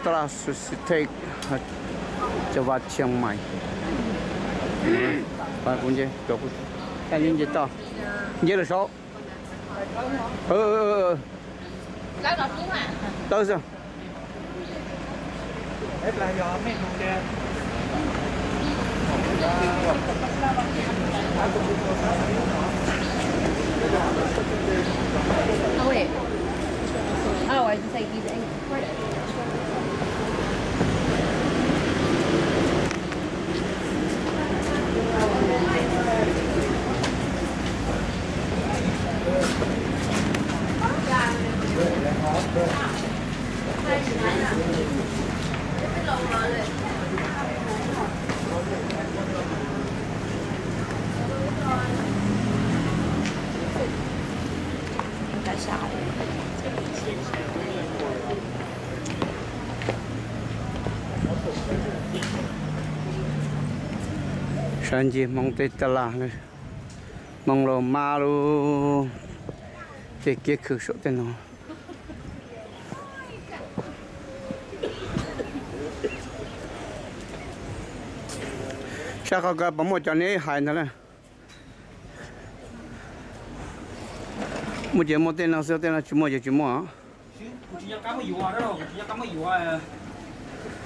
ตลาดสุดสิเทกจังหวัดเชียงใหม่ไปคุณเจจบแค่นี้จะต่อเยอะเลยsố Cái đó đúng à? Đâu sao? Hết là do mấy con kia. Oh wait. Oh, I just like using credit. Tại sao? Sáng gì mong tết tala này mong lo ma lu cái kia khử số tên nó sao có cái bấm một cho này hại nữa này một giờ một tên nào số tên là chú mua chú mua Chỉ có cái gì đó đâu, chỉ có cái gì đó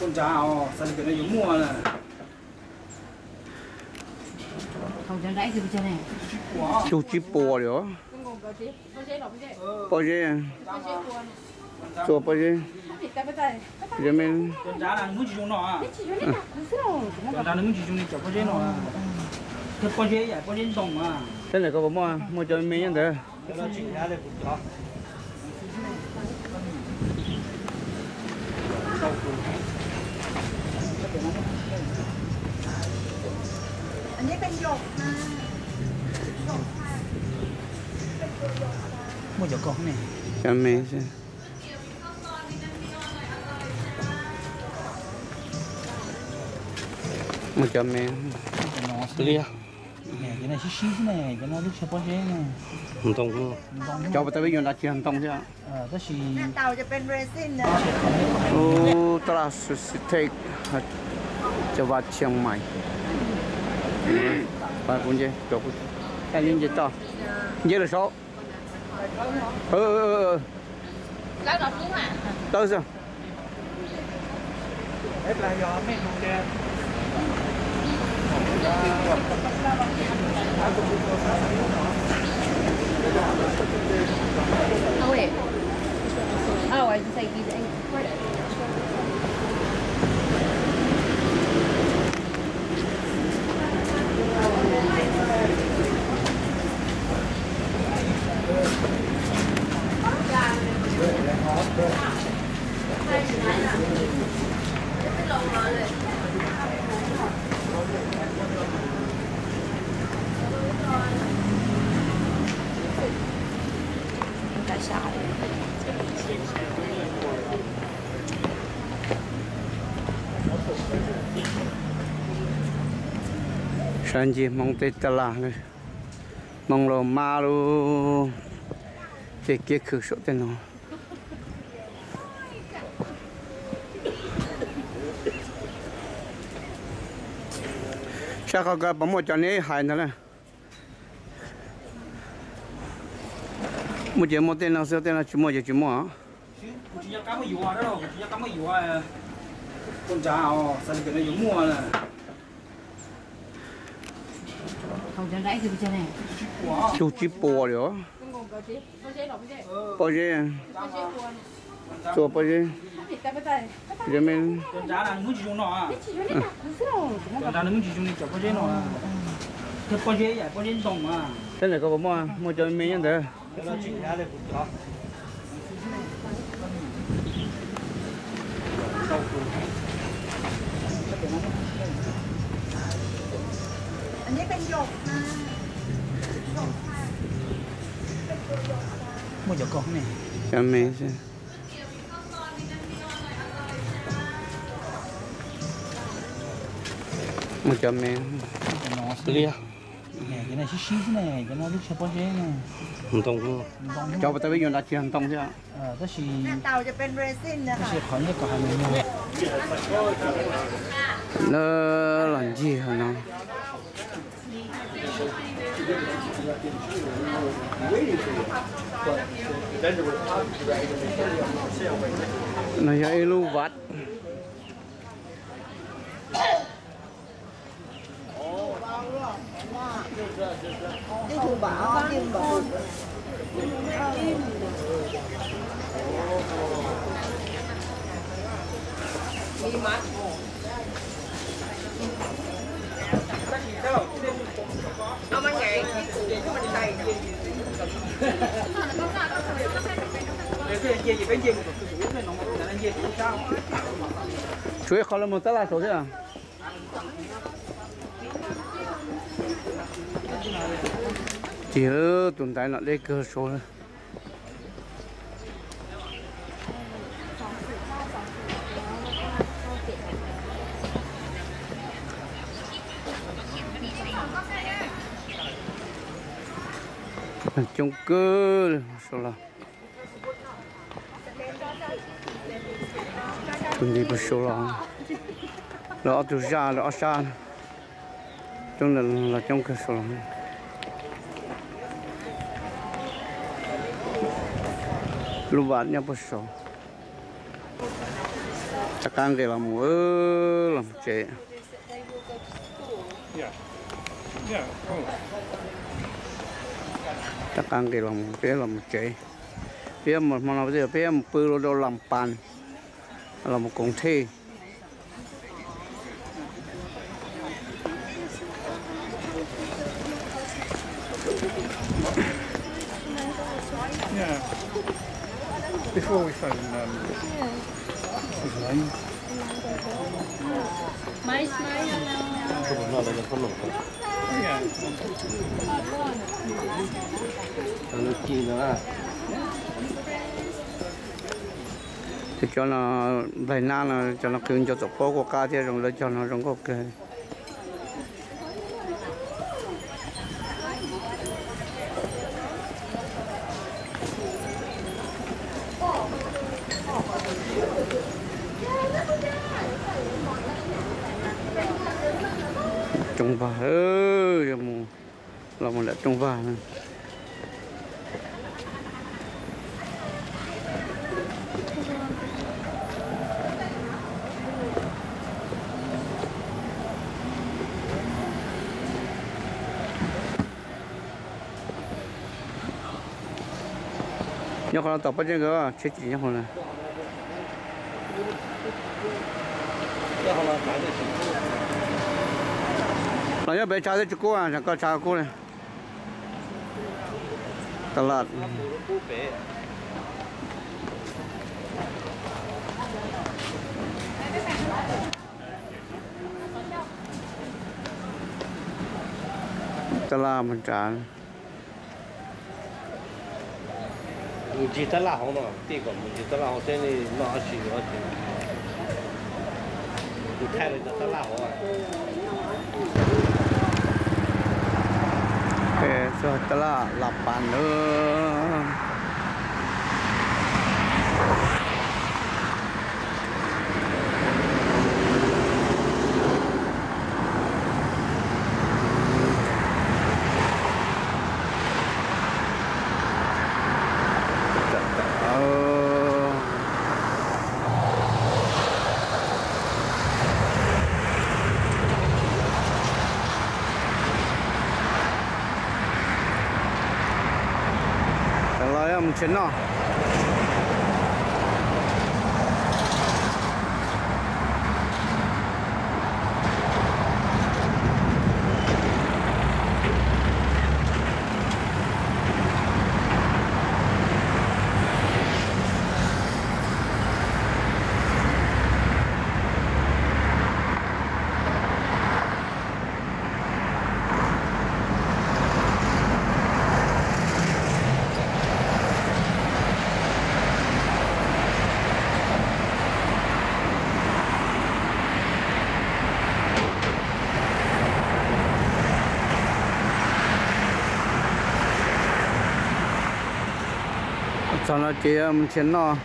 con chào, sao cái này mua nè. Không cho rãi thì bên này. chú chỉ bò rồi bò gì bò gì giờ mình Con chào là muốn chỉ dùng nó à? Con chào là muốn chỉ dùng cho con gì nó à? Cái con gì vậy? Con gì đồng à? thế này có mua cho mình như thế Cái đó chỉ ra đây cũng có. Anh ấy bên dọc mà. Mua cho con này. cho mình xem mua cho mình Nó lia nè, cái này xí này, cái nó lúc cho con gì này. không tông cho bà ta bây giờ đã chưa không tông chưa Đó là เตาจะเป็นเรซินนะ ตลาดสุดสิเทกจังหวัดเชียงใหม่ไปคุณเจจบแค่นี้จะต่อเยอะเลยsố Cái đó đúng à? đâu sao Hết là do mấy con kia. Oh wait. Oh, I just like using credit. Tại sao? sáng gì mong tết tala này mong lo ma lu cái kia khử số tên nó sao có cái bấm một cho này hại nữa này một giờ một tên nào số tên là chú mua Chỉ có cái gì đó đâu, chỉ có cái gì đó con chào, sao cái này mua nè. Không cho rãi thì bên này. chú chỉ bò rồi bò gì bò gì giờ mình Con chào là muốn chỉ dùng nó à? Con chào là muốn chỉ dùng cho con gì nó à? Cái con gì vậy? Con gì đồng à? thế này có mua cho mình như thế Cái đó chỉ ra đây cũng có. Anh ấy bên dọc mà. Mua cho con này. cho mình xem mua cho mình Nó lia cái này xí xí này cái nó biết sao bao nhiêu này không thông cho bắt tay với đã chưa không thông chứ đó là เตาจะเป็นเรซินนะคะ sẽ khó nhất cả hai người nó làm gì hả nó nó dây lưu vắt đi thử bảo nhưng bảo đi mắt ông ăn ngày cái cụ của mình đầy chuối khó là một tát là số chứ à chỉ ở tuần tại nó lấy cơ số nữa chung cư số là tuần đi bớt số là nó từ ra nó xa trong là trong cơ số là lúc bạn nhau bớt số chắc ăn cái làm chế chắc ăn cái làm chế phía một mà bây giờ phía một bự đồ làm pan là một công ty Yeah. Before we phone his name. máy Yeah. thì cho nó bài na là cho nóคืนcho tổ quốc của ca thế rồi cho nó trong ok trồng vải ơi là một lại trồng vải nhóc nó tập bên cái chết chỉ nhóc này là nhóc bé trai đấy chú cô à chẳng có trai cô này tạt lạt tạt lạt mình trả mình chỉ tạt lạt không đâu, tiếc quá mình chỉ tạt lạt không thế này nó chỉ có tiền, mình thay lại tạt lạt không à? cái cho tạt lạt làm bàn nữa một chuyến nào sau đó chị mình xin nó